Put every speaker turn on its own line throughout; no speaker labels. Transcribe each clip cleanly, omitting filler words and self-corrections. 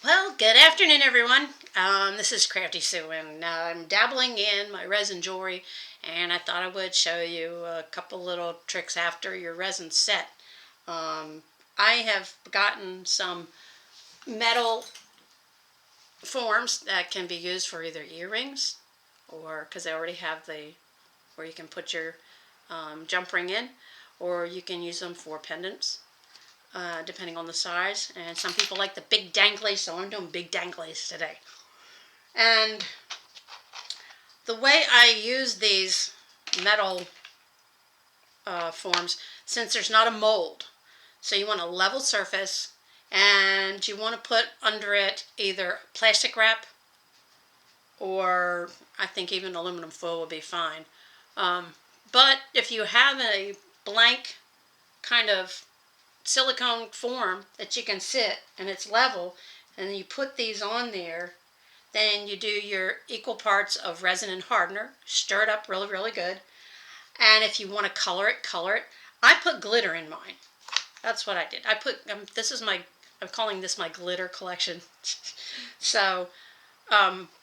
Well, good afternoon, everyone. This is Crafty Sue, and I'm dabbling in my resin jewelry, and I thought I would show you a couple little tricks after your resin set. Um, I have gotten some metal forms that can be used for either earrings, or because I already have the where you can put your jump ring in, or you can use them for pendants. Depending on the size, and some people like the big danglies, so I'm doing big danglies today. And the way I use these metal forms, since there's not a mold, so you want a level surface, and you want to put under it either plastic wrap or I think even aluminum foil would be fine. But if you have a blank kind of silicone form that you can sit and it's level, and you put these on there, then you do your equal parts of resin and hardener, stir it up really, really good. And if you want to color it, color it. I put glitter in mine. That's what I did. I put, I'm calling this my glitter collection. So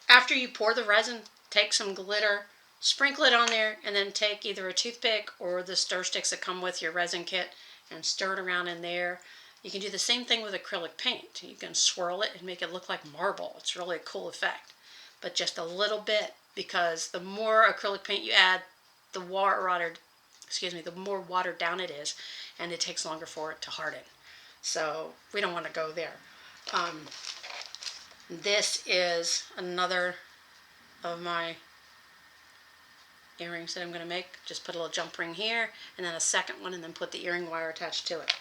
after you pour the resin, take some glitter, sprinkle it on there, and then take either a toothpick or the stir sticks that come with your resin kit and stir it around in there. You can do the same thing with acrylic paint. You can swirl it and make it look like marble. It's really a cool effect, but just a little bit, because the more acrylic paint you add, the the more watered down it is, and it takes longer for it to harden. So we don't want to go there. This is another of my earrings that I'm going to make. Just put a little jump ring here, and then a second one, and then put the earring wire attached to it.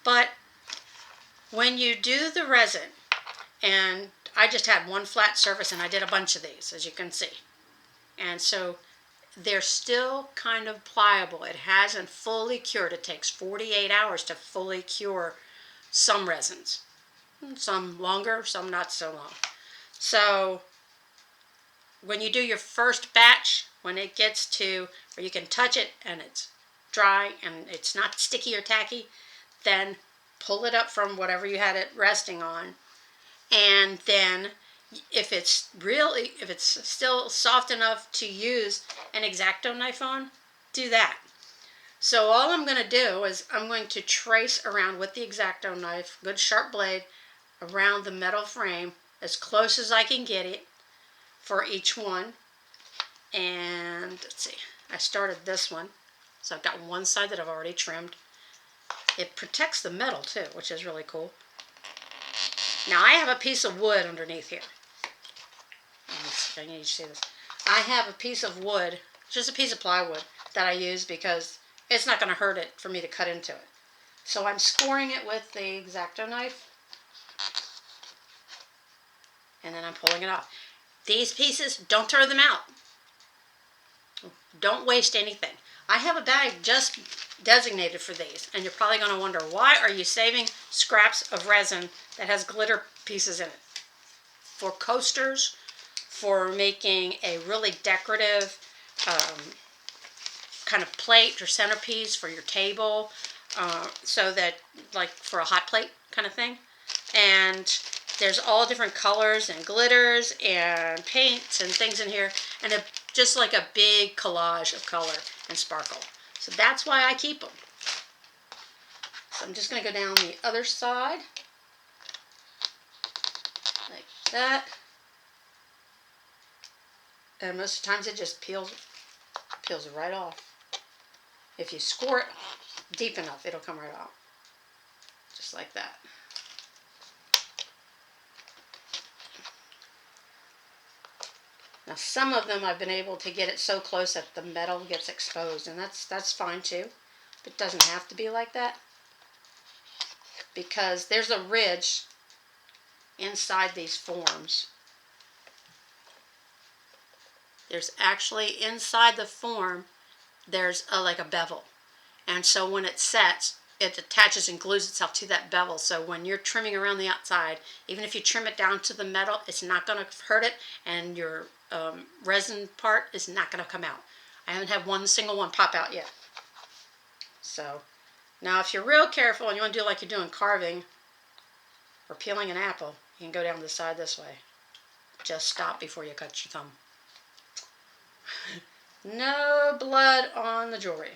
But when you do the resin, and I just had one flat surface, and I did a bunch of these, as you can see. And so they're still kind of pliable. It hasn't fully cured. It takes 48 hours to fully cure some resins. Some longer, some not so long. So when you do your first batch, when it gets to where you can touch it and it's dry and it's not sticky or tacky, then pull it up from whatever you had it resting on, and then if it's still soft enough to use an X-Acto knife on, do that. So all I'm going to do is I'm going to trace around with the X-Acto knife, good sharp blade, around the metal frame as close as I can get it for each one. And let's see, I started this one, so I've got one side that I've already trimmed. It protects the metal too, which is really cool. Now I have a piece of wood underneath here. I need to see this. I have a piece of wood, just a piece of plywood, that I use because it's not going to hurt it for me to cut into it. So I'm scoring it with the X-Acto knife, and then I'm pulling it off. These pieces, don't throw them out. Don't waste anything. I have a bag just designated for these, and you're probably going to wonder, why are you saving scraps of resin that has glitter pieces in it? For coasters, for making a really decorative kind of plate or centerpiece for your table, so that, like for a hot plate kind of thing. And there's all different colors and glitters and paints and things in here, and just like a big collage of color and sparkle. So that's why I keep them. So I'm just going to go down the other side like that. And most of the times it just peels right off. If you score it deep enough, it'll come right off. Just like that. Now some of them I've been able to get it so close that the metal gets exposed, and that's fine too. But it doesn't have to be like that, because there's a ridge inside these forms. There's actually, inside the form, there's like a bevel. And so when it sets, it attaches and glues itself to that bevel. So when you're trimming around the outside, even if you trim it down to the metal, it's not going to hurt it, and your resin part is not going to come out. I haven't had one single one pop out yet. So now if you're real careful and you want to do like you're doing carving or peeling an apple, you can go down the side this way. Just stop before you cut your thumb. No blood on the jewelry.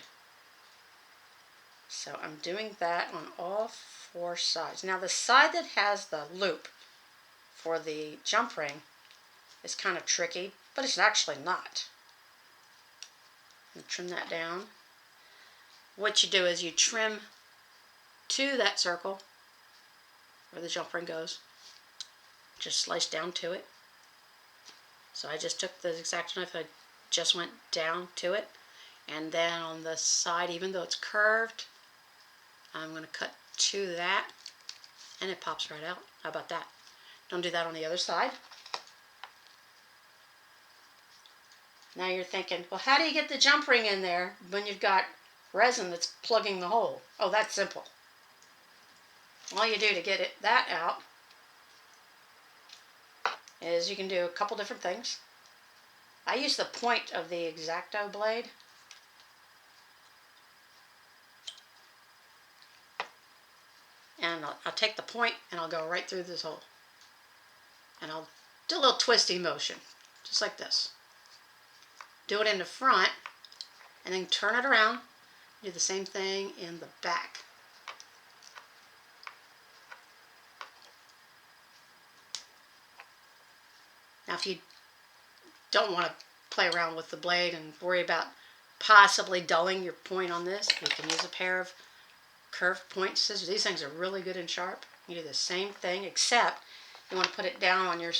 So I'm doing that on all 4 sides. Now the side that has the loop for the jump ring is kind of tricky, but it's actually not. And trim that down. What you do is you trim to that circle where the jump ring goes. Just slice down to it. So I just took the X-Acto knife, I just went down to it, and then on the side, even though it's curved, I'm going to cut to that, and it pops right out. How about that? Don't do that on the other side. Now you're thinking, well, how do you get the jump ring in there when you've got resin that's plugging the hole? Oh, that's simple. All you do to get that out is you can do a couple different things. I use the point of the X-Acto blade. And I'll take the point and I'll go right through this hole. And I'll do a little twisty motion, just like this. Do it in the front, and then turn it around. Do the same thing in the back. Now if you don't want to play around with the blade and worry about possibly dulling your point on this, you can use a pair of curved point scissors. These things are really good and sharp. You do the same thing, except you want to put it down on your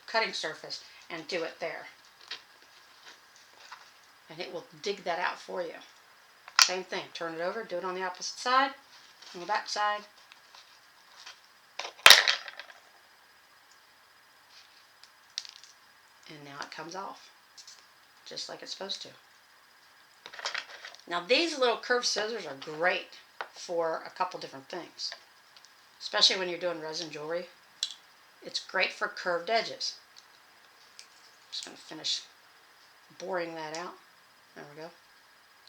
cutting surface and do it there. And it will dig that out for you. Same thing, turn it over, do it on the opposite side, on the back side. And now it comes off, just like it's supposed to. Now these little curved scissors are great for a couple different things, especially when you're doing resin jewelry. It's great for curved edges. I'm just going to finish boring that out. There we go.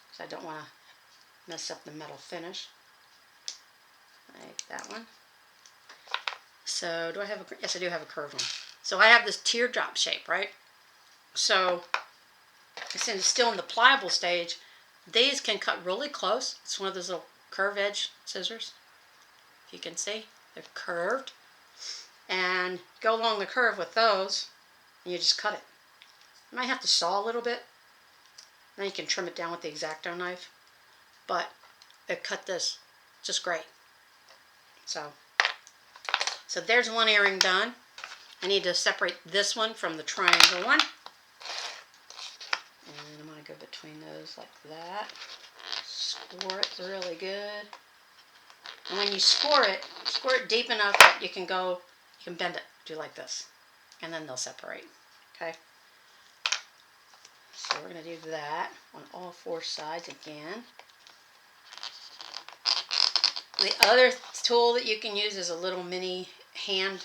Because I don't want to mess up the metal finish. Like that one. So do I have a, yes I do have a curved one. So I have this teardrop shape, right? So since it's still in the pliable stage, these can cut really close. It's one of those little curved edge scissors. If you can see, they're curved. And go along the curve with those, and you just cut it. You might have to saw a little bit. Then you can trim it down with the X-Acto knife. But it cut this just great. So there's one earring done. I need to separate this one from the triangle one. And I'm going to go between those like that. Score it really good. And when you score it deep enough that you can bend it, do like this. And then they'll separate. Okay? So we're going to do that on all 4 sides again. The other tool that you can use is a little mini hand,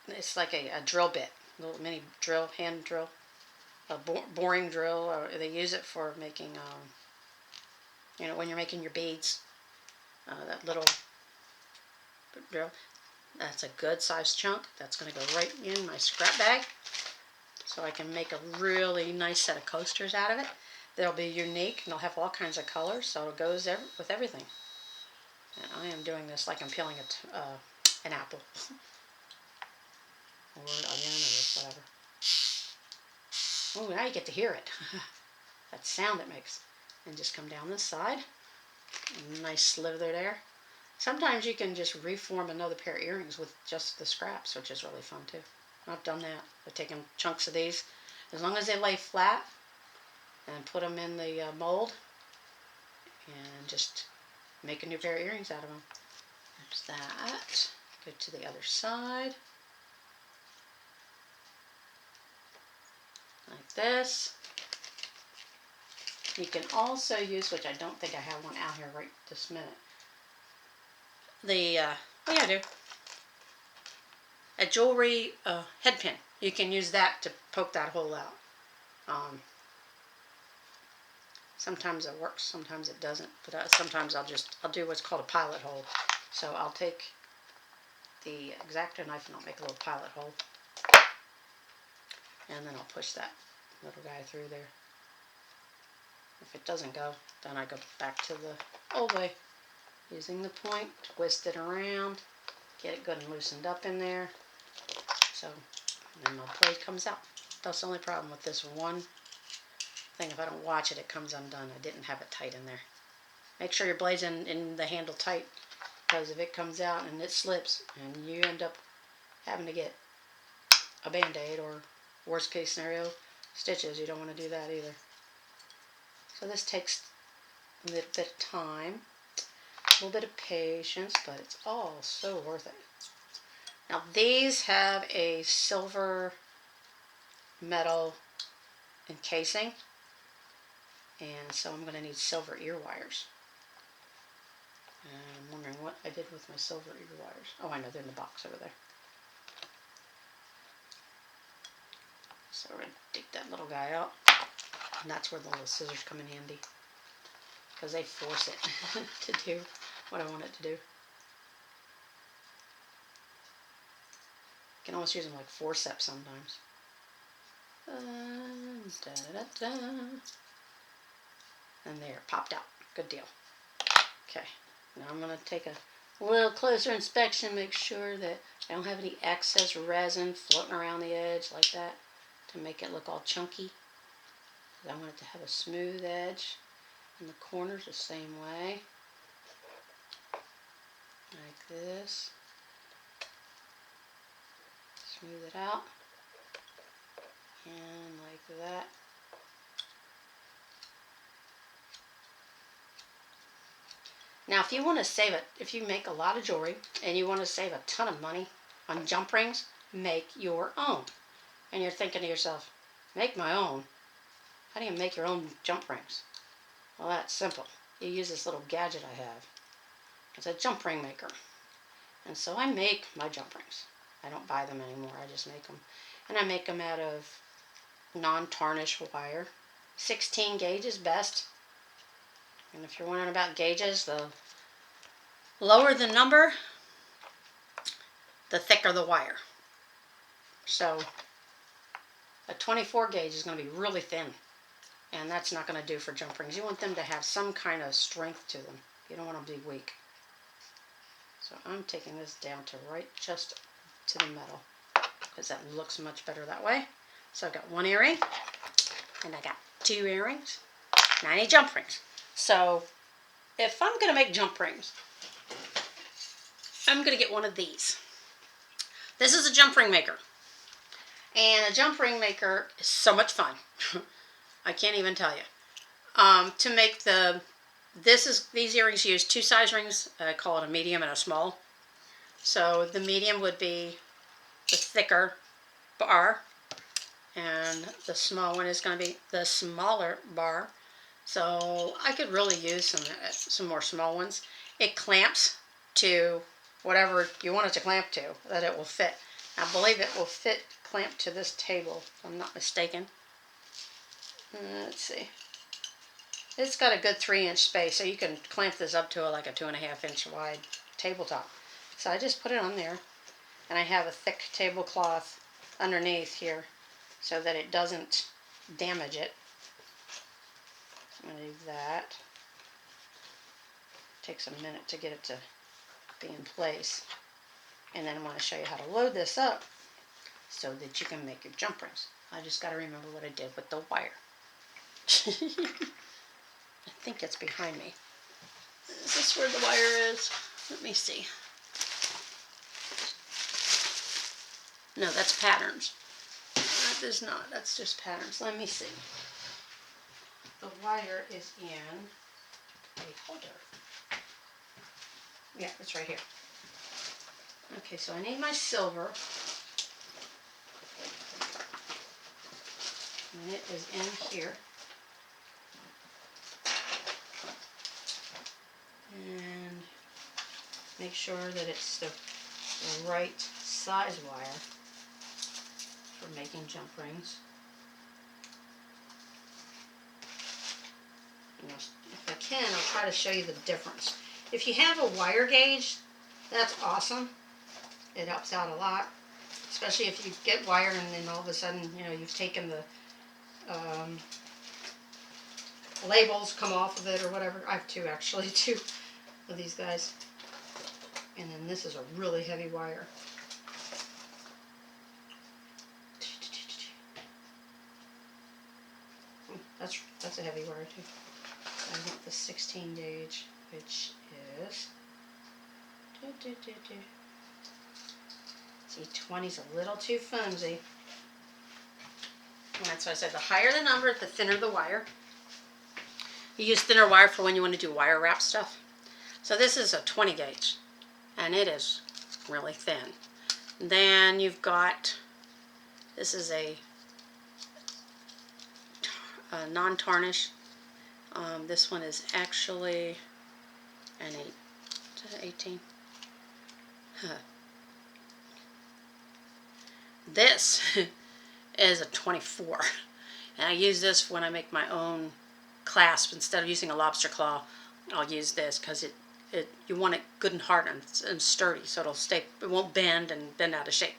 it's like a drill bit, a little mini drill, hand drill, a boring drill, or they use it for making, you know, when you're making your beads, that little drill. That's a good sized chunk. That's going to go right in my scrap bag, so I can make a really nice set of coasters out of it. They'll be unique, and they'll have all kinds of colors, so it goes with everything. And I am doing this like I'm peeling an apple. Or onion or whatever. Oh, now you get to hear it. That sound it makes. And just come down this side. Nice slither there. Sometimes you can just reform another pair of earrings with just the scraps, which is really fun too. I've done that. I've taken chunks of these. As long as they lay flat, and put them in the mold, and just make a new pair of earrings out of them. There's that. Go to the other side. Like this. You can also use, which I don't think I have one out here right this minute, oh yeah I do, a jewelry head pin. You can use that to poke that hole out. Sometimes it works, sometimes it doesn't, but sometimes I'll do what's called a pilot hole. So I'll take the X-Acto knife and I'll make a little pilot hole, and then I'll push that little guy through there. If it doesn't go, then I go back to the old way, using the point, twist it around, get it good and loosened up in there. So, and then my blade comes out. That's the only problem with this one thing. If I don't watch it, it comes undone. I didn't have it tight in there. Make sure your blade's in the handle tight, because if it comes out and it slips and you end up having to get a band-aid or worst case scenario stitches, you don't want to do that either. So this takes a little bit of time, a little bit of patience, but it's all so worth it. Now these have a silver metal encasing, and so I'm going to need silver ear wires. And I'm wondering what I did with my silver ear wires. Oh, I know, they're in the box over there. So we're going to take that little guy out, and that's where the little scissors come in handy, because they force it to do what I want it to do. You can almost use them like forceps sometimes. And there, popped out. Good deal. Okay, now I'm going to take a little closer inspection, make sure that I don't have any excess resin floating around the edge like that to make it look all chunky. I want it to have a smooth edge, and the corners the same way, like this. Smooth it out, and like that. Now if you want to save it, if you make a lot of jewelry and you want to save a ton of money on jump rings, make your own. And you're thinking to yourself, make my own? How do you make your own jump rings? Well, that's simple. You use this little gadget I have. It's a jump ring maker. And so I make my jump rings. I don't buy them anymore, I just make them. And I make them out of non-tarnish wire. 16 gauge is best. And if you're wondering about gauges, the lower the number, the thicker the wire. So a 24 gauge is going to be really thin, and that's not going to do for jump rings. You want them to have some kind of strength to them. You don't want them to be weak. So I'm taking this down to right just to the metal, because that looks much better that way. So I've got one earring, and I got 2 earrings, and I need jump rings. So if I'm going to make jump rings, I'm going to get one of these. This is a jump ring maker. And a jump ring maker is so much fun. I can't even tell you. To make these earrings use 2 size rings. I call it a medium and a small. So the medium would be the thicker bar, and the small one is going to be the smaller bar. So I could really use some more small ones. It clamps to whatever you want it to clamp to, that it will fit. I believe it will fit clamped to this table, if I'm not mistaken. Let's see. It's got a good 3-inch space, so you can clamp this up to like a 2.5-inch wide tabletop. So I just put it on there, and I have a thick tablecloth underneath here so that it doesn't damage it. I'm going to do that. It takes a minute to get it to be in place. And then I'm going to show you how to load this up so that you can make your jump rings. I just got to remember what I did with the wire. I think it's behind me. Is this where the wire is? Let me see. No, that's patterns. That is not. That's just patterns. Let me see. The wire is in a holder. Yeah, it's right here. Okay, so I need my silver. And it is in here. And make sure that it's the right size wire for making jump rings. can, I'll try to show you the difference. If you have a wire gauge, that's awesome. It helps out a lot, especially if you get wire and then all of a sudden, you know, you've taken the labels come off of it or whatever. I have two actually, two of these guys. And then this is a really heavy wire. That's a heavy wire too. I want the 16 gauge, which is see, 20's a little too flimsy. And that's why I said the higher the number, the thinner the wire. You use thinner wire for when you want to do wire wrap stuff. So this is a 20 gauge, and it is really thin. Then you've got, this is a non-tarnish. This one is actually an 18. Huh. This is a 24, and I use this when I make my own clasp. Instead of using a lobster claw, I'll use this because you want it good and hard and sturdy, so it'll stay. It won't bend and bend out of shape.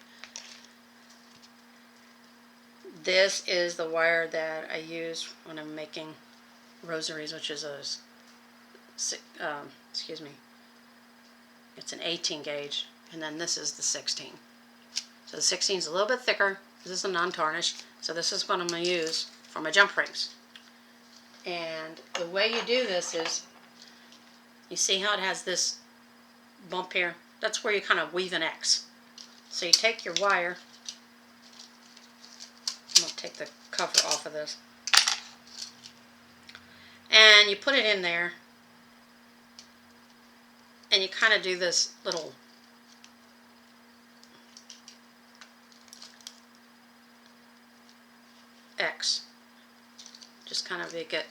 This is the wire that I use when I'm making rosaries, which is a excuse me. It's an 18 gauge, and then this is the 16. So the 16 is a little bit thicker. This is a non-tarnish, so this is what I'm going to use for my jump rings. And the way you do this is, you see how it has this bump here? That's where you kind of weave an X. So you take your wire, I'm going to take the cover off of this, and you put it in there, and you kind of do this little X. Just kind of make it,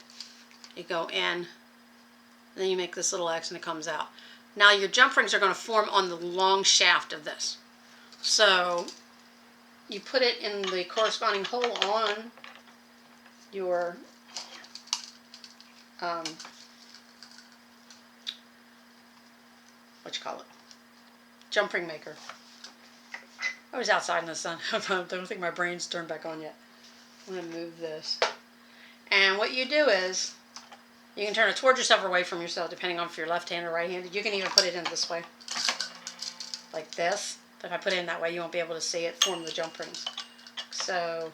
you go in, and then you make this little X and it comes out. Now your jump rings are going to form on the long shaft of this. So you put it in the corresponding hole on your what you call it? Jump ring maker. I was outside in the sun. I don't think my brain's turned back on yet. I'm going to move this. And what you do is, you can turn it towards yourself or away from yourself, depending on if you're left-handed or right-handed. You can even put it in this way, like this. But if I put it in that way, you won't be able to see it form the jump rings. So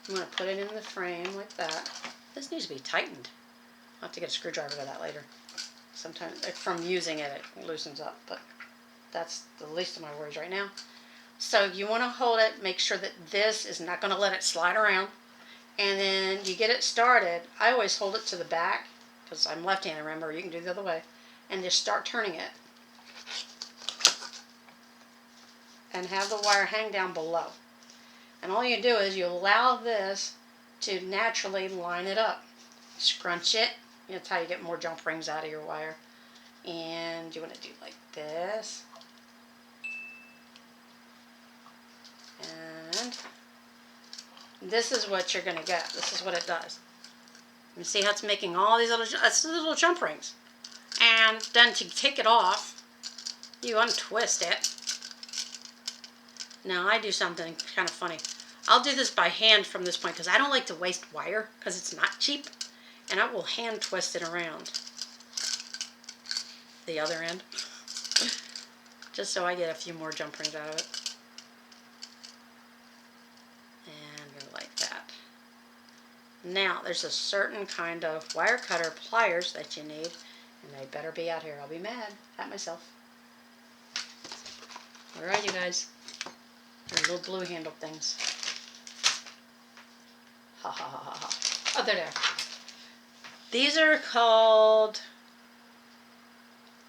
I'm going to put it in the frame like that. This needs to be tightened. I'll have to get a screwdriver to that later. Sometimes, from using it, it loosens up, but that's the least of my worries right now. So you want to hold it, make sure that this is not going to let it slide around. And then you get it started. I always hold it to the back, because I'm left-handed, remember, you can do it the other way. And just start turning it. And have the wire hang down below. And all you do is you allow this to naturally line it up. Scrunch it. That's how you get more jump rings out of your wire. And you want to do like this. And this is what you're going to get. This is what it does. You see how it's making all these little jump rings. And then to take it off, you untwist it. Now I do something kind of funny. I'll do this by hand from this point because I don't like to waste wire because it's not cheap. And I will hand twist it around the other end. Just so I get a few more jump rings out of it. And go like that. Now there's a certain kind of wire cutter pliers that you need. And they better be out here. I'll be mad at myself. Alright, you guys. They're little blue handle things. Ha ha ha ha ha. Oh, they're there. These are called,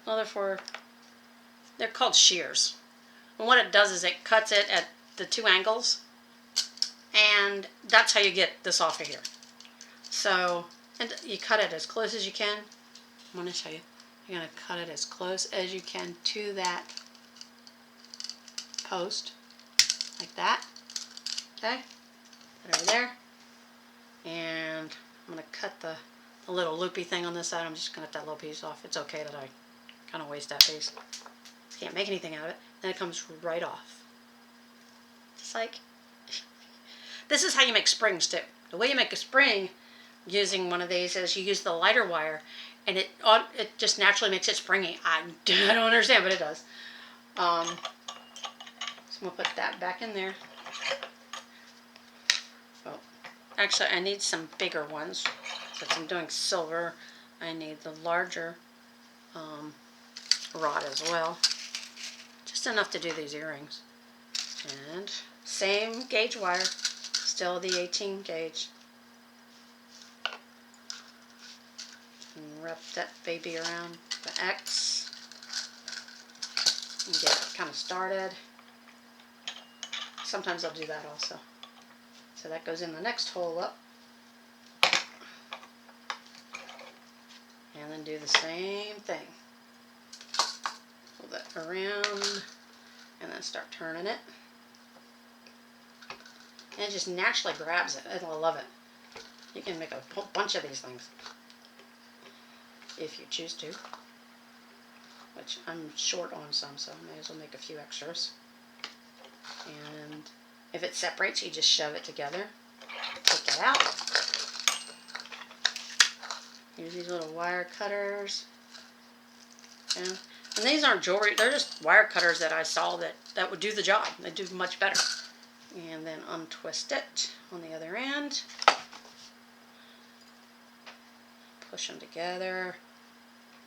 well, they're called shears. And what it does is it cuts it at the two angles. And that's how you get this off of here. So, and you cut it as close as you can. I'm going to show you. You're going to cut it as close as you can to that post. Like that. Okay? Put it over there. And I'm going to cut the a little loopy thing on this side. I'm just going to cut that little piece off. It's okay that I kind of waste that piece. Can't make anything out of it. Then it comes right off. Just like, this is how you make springs too. The way you make a spring using one of these is you use the lighter wire, and it just naturally makes it springy. I don't understand, but it does. So I'm going to put that back in there. Oh, actually, I need some bigger ones. Since I'm doing silver, I need the larger rod as well. Just enough to do these earrings. And same gauge wire, still the 18 gauge. And wrap that baby around the X and get it kind of started. Sometimes I'll do that also. So that goes in the next hole up. And then do the same thing. Pull that around and then start turning it. And it just naturally grabs it. I love it. You can make a whole bunch of these things if you choose to. Which I'm short on some, so I may as well make a few extras. And if it separates, you just shove it together. Take it out. Use these little wire cutters. Yeah. And these aren't jewelry, they're just wire cutters that I saw that would do the job. They do much better. And then untwist it on the other end. Push them together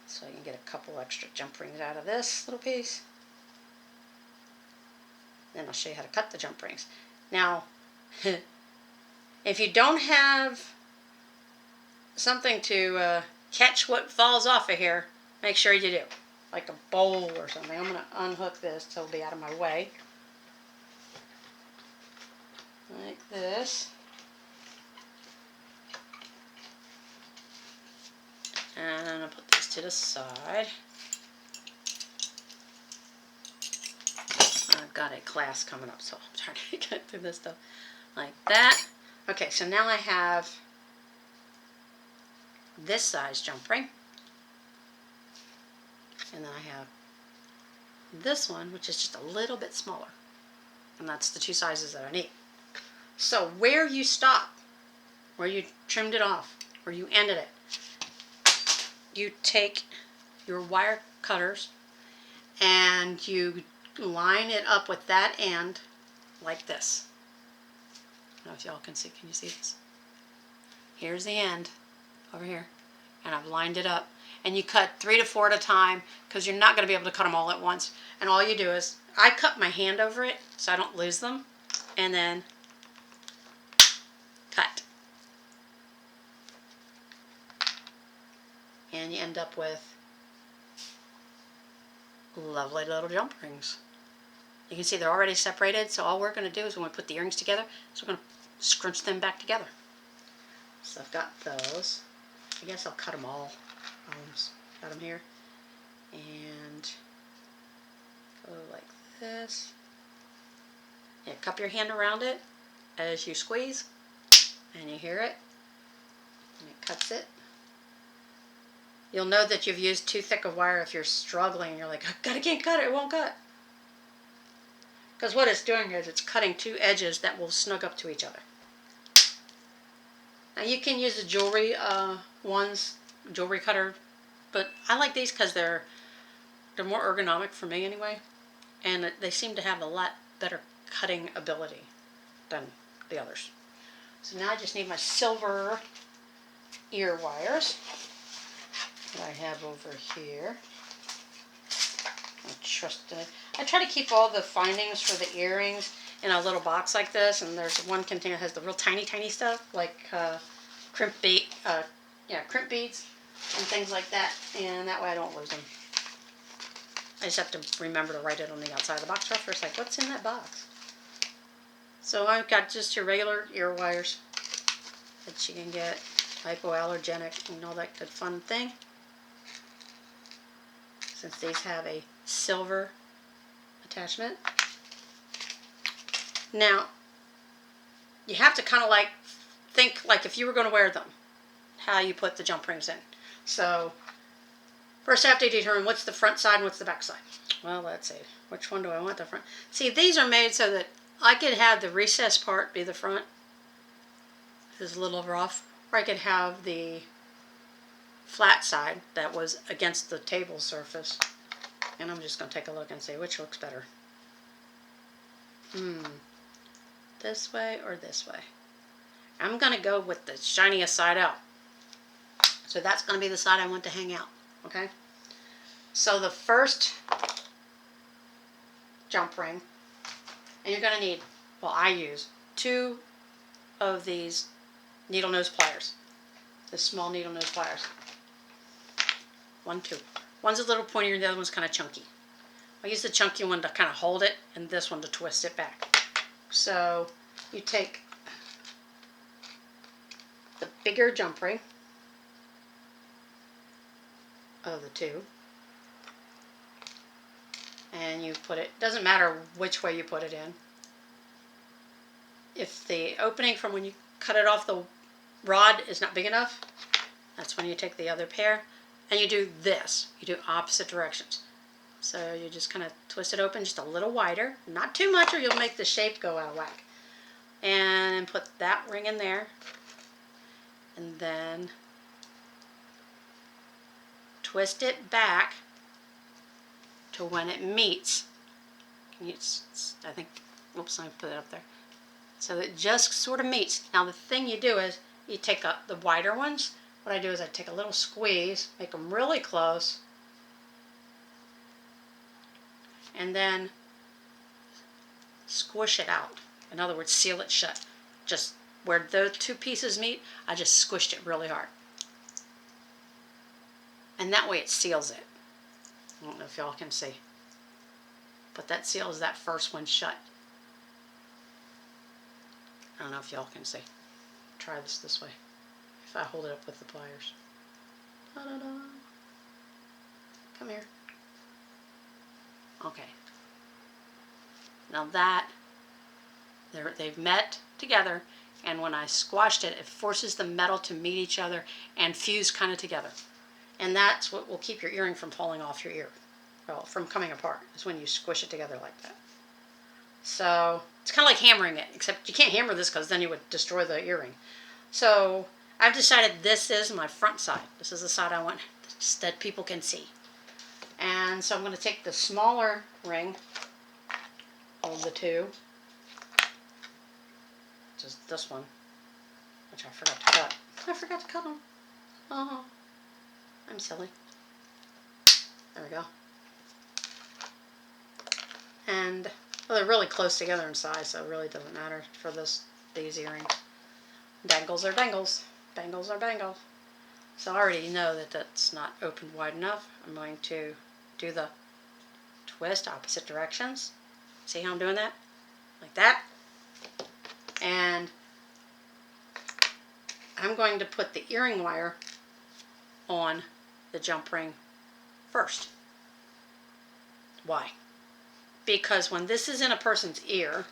so you can get a couple extra jump rings out of this little piece. Then I'll show you how to cut the jump rings. Now, if you don't have something to catch what falls off of here, make sure you do. Like a bowl or something. I'm going to unhook this till it'll be out of my way. Like this. And I'm going to put this to the side. I've got a class coming up, so I'm trying to get through this stuff like that. Okay, so now I have this size jump ring. And then I have this one, which is just a little bit smaller. And that's the two sizes that I need. So where you stop, where you trimmed it off, where you ended it, you take your wire cutters and you line it up with that end like this. I don't know if y'all can see. Can you see this? Here's the end over here. And I've lined it up. And you cut 3 to 4 at a time because you're not going to be able to cut them all at once. And all you do is, I cut my hand over it so I don't lose them. And then cut. And you end up with lovely little jump rings. You can see they're already separated, so all we're going to do is when we put the earrings together, so we're going to scrunch them back together. So I've got those. I guess I'll cut them all. Got them here. And go like this. Yeah, cup your hand around it as you squeeze, and you hear it, and it cuts it. You'll know that you've used too thick of wire if you're struggling. You're like, I can't cut it, it won't cut. Because what it's doing is it's cutting two edges that will snug up to each other. Now you can use the jewelry jewelry cutter, but I like these because they're more ergonomic for me anyway, and they seem to have a lot better cutting ability than the others. So now I just need my silver ear wires that I have over here. I try to keep all the findings for the earrings in a little box like this, and there's one container that has the real tiny stuff like crimp beads and things like that, and that way I don't lose them. I just have to remember to write it on the outside of the box first, like what's in that box. So I've got just your regular ear wires that you can get, hypoallergenic and all that good fun thing. Since these have a silver attachment. Now, you have to kind of like think like if you were going to wear them. how you put the jump rings in. So first I have to determine what's the front side and what's the back side. Well, let's see. Which one do I want the front? See, these are made so that I could have the recessed part be the front. This is a little rough. Or I could have the flat side that was against the table surface. And I'm just going to take a look and see which looks better. This way or this way? I'm going to go with the shiniest side out. So that's going to be the side I want to hang out. Okay? So the first jump ring, and you're going to need, well, I use 2 of these needle nose pliers. The small needle nose pliers. 1, 2. One's a little pointier and the other one's kind of chunky. I use the chunky one to kind of hold it and this one to twist it back. So you take the bigger jump ring of the 2 and you put it, doesn't matter which way you put it in. If the opening from when you cut it off the rod is not big enough, that's when you take the other pair and you do this. You do opposite directions. So you just kind of twist it open just a little wider, not too much or you'll make the shape go out of whack. And put that ring in there and then twist it back to when it meets. I think, oops, I put it up there. So it just sort of meets. Now the thing you do is you take the wider ones. What I do is I take a little squeeze, make them really close, and then squish it out. In other words, seal it shut. Just where those 2 pieces meet, I just squished it really hard. And that way it seals it. I don't know if y'all can see. But that seals that first one shut. I don't know if y'all can see. Try this way. If I hold it up with the pliers. Da-da-da. Come here. Okay. Now that, they've met together, and when I squashed it, it forces the metal to meet each other and fuse kind of together. And that's what will keep your earring from falling off your ear. Well, from coming apart, is when you squish it together like that. So it's kind of like hammering it, except you can't hammer this because then you would destroy the earring. So I've decided this is my front side. This is the side I want that people can see. And so I'm going to take the smaller ring of the 2, which is this one, which I forgot to cut. I forgot to cut them. Oh, I'm silly. There we go. And well, they're really close together in size, so it really doesn't matter for these earrings. Dangles are dangles. Bangles are bangles. So I already know that that's not opened wide enough. I'm going to do the twist opposite directions. See how I'm doing that? Like that. And I'm going to put the earring wire on the jump ring first. Why? Because when this is in a person's ear,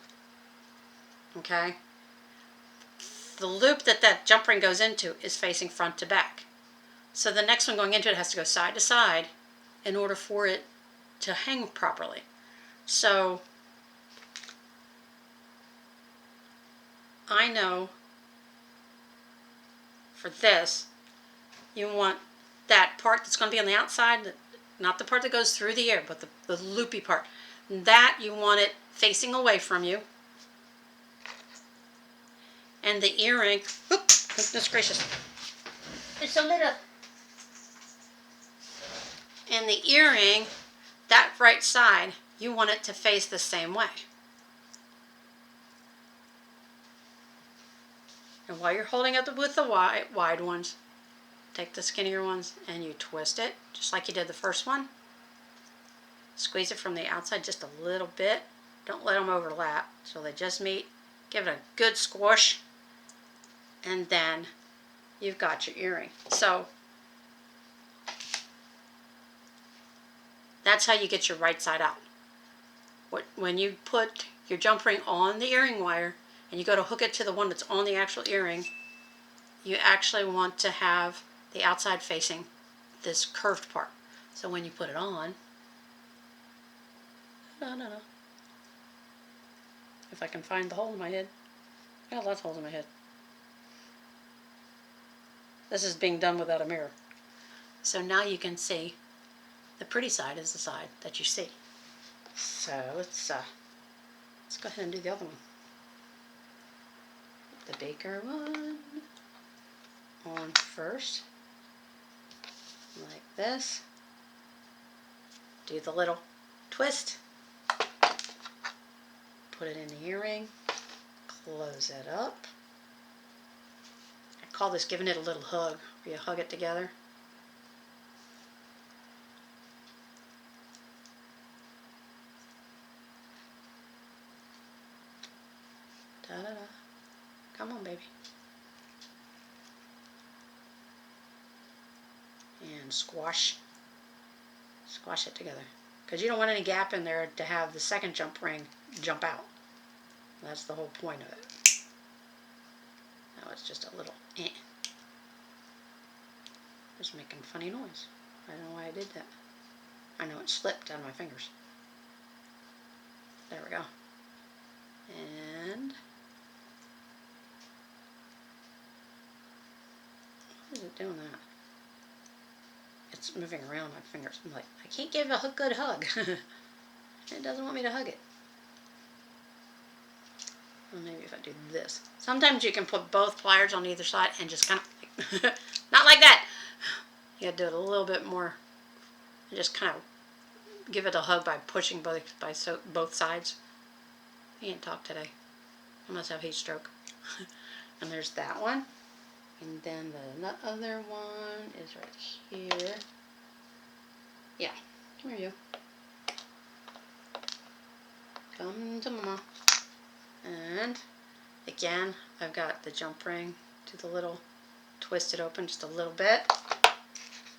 okay, the loop that jump ring goes into is facing front to back. So the next one going into it has to go side to side in order for it to hang properly. So I know for this, you want that part that's going to be on the outside, not the part that goes through the ear, but the loopy part. That you want it facing away from you. And the earring, oops, goodness gracious, it's so lit up. And the earring, that right side, you want it to face the same way. And while you're holding it with the wide ones, take the skinnier ones and you twist it, just like you did the first one. Squeeze it from the outside just a little bit. Don't let them overlap, so they just meet. Give it a good squish, and then you've got your earring. So that's how you get your right side out. When you put your jump ring on the earring wire and you go to hook it to the one that's on the actual earring, you actually want to have the outside facing this curved part. So when you put it on, if I can find the hole in my head. I got lots of holes in my head. This is being done without a mirror. So now you can see the pretty side is the side that you see. So let's go ahead and do the other one. The bigger one on first, like this. Do the little twist. Put it in the earring. Close it up. I call this giving it a little hug, where you hug it together. Da-da-da. Come on, baby. And squash it together. Because you don't want any gap in there to have the second jump ring jump out. That's the whole point of it. Now it's just a little Just making funny noise. I don't know why I did that. I know it slipped out of my fingers. There we go. And why is it doing that? It's moving around my fingers. I'm like, I can't give a good hug. It doesn't want me to hug it. Well, maybe if I do this. Sometimes you can put both pliers on either side and just kind of, not like that. You gotta do it a little bit more. And just kind of give it a hug by pushing both sides. I can't talk today. I must have heat stroke. And there's that one. And then the other one is right here. Yeah, come here, you. Come to mama. And again, I've got the jump ring to the little, twist it open just a little bit.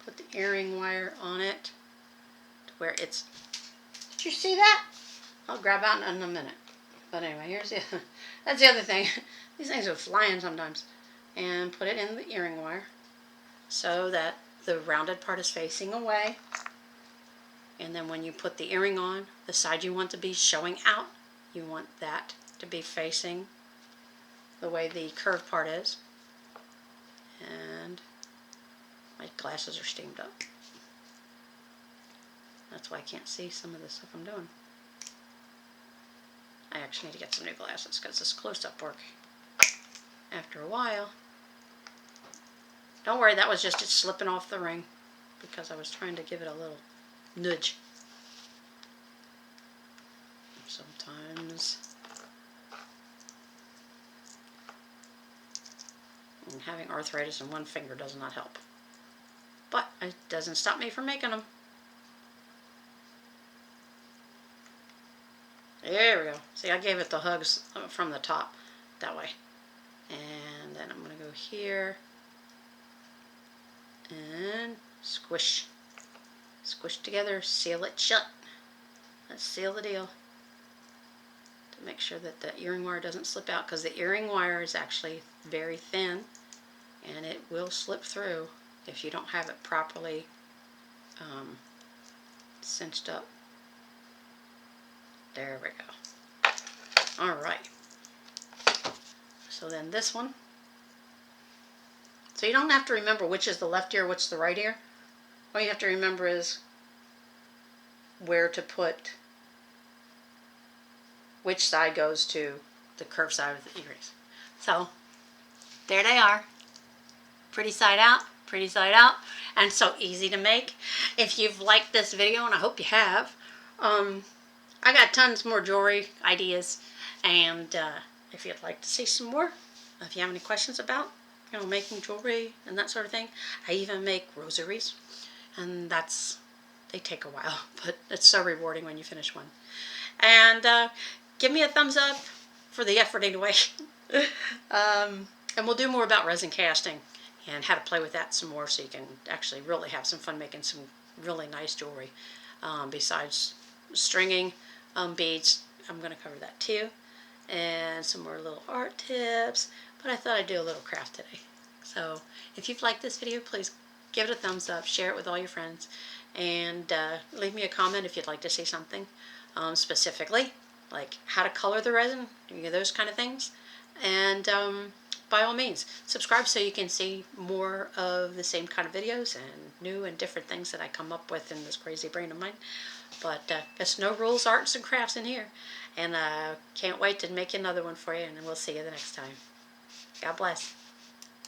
Put the earring wire on it to where it's, did you see that? I'll grab out in a minute. But anyway, here's the, that's the other thing. These things are flying sometimes. And put it in the earring wire so that the rounded part is facing away. And then when you put the earring on, the side you want to be showing out, you want that to be facing the way the curved part is. And my glasses are steamed up. That's why I can't see some of the stuff I'm doing. I actually need to get some new glasses because this close-up work, after a while. Don't worry, that was just it slipping off the ring because I was trying to give it a little nudge. Sometimes and having arthritis in one finger does not help. But it doesn't stop me from making them. There we go. See, I gave it the hugs from the top that way. And then I'm going to go here and squish. Squish together, seal it shut. Let's seal the deal. To make sure that the earring wire doesn't slip out, because the earring wire is actually very thin and it will slip through if you don't have it properly cinched up. There we go. Alright. So then this one. So you don't have to remember which is the left ear, which is the right ear. All you have to remember is where to put, which side goes to the curved side of the earrings. So there they are. Pretty side out, pretty side out, and so easy to make. If you've liked this video, and I hope you have, I got tons more jewelry ideas, and if you'd like to see some more, if you have any questions about, you know, making jewelry and that sort of thing. I even make rosaries, and they take a while, but it's so rewarding when you finish one. And give me a thumbs up for the effort anyway. And we'll do more about resin casting and how to play with that some more, so you can actually really have some fun making some really nice jewelry. Besides stringing beads, I'm going to cover that too, and some more little art tips. But I thought I'd do a little craft today. So if you've liked this video, please give it a thumbs up, share it with all your friends, and leave me a comment if you'd like to see something specifically, like how to color the resin, those kind of things. And by all means, subscribe so you can see more of the same kind of videos and new and different things that I come up with in this crazy brain of mine. But there's no rules, arts, and crafts in here. And can't wait to make another one for you, and we'll see you the next time. God bless.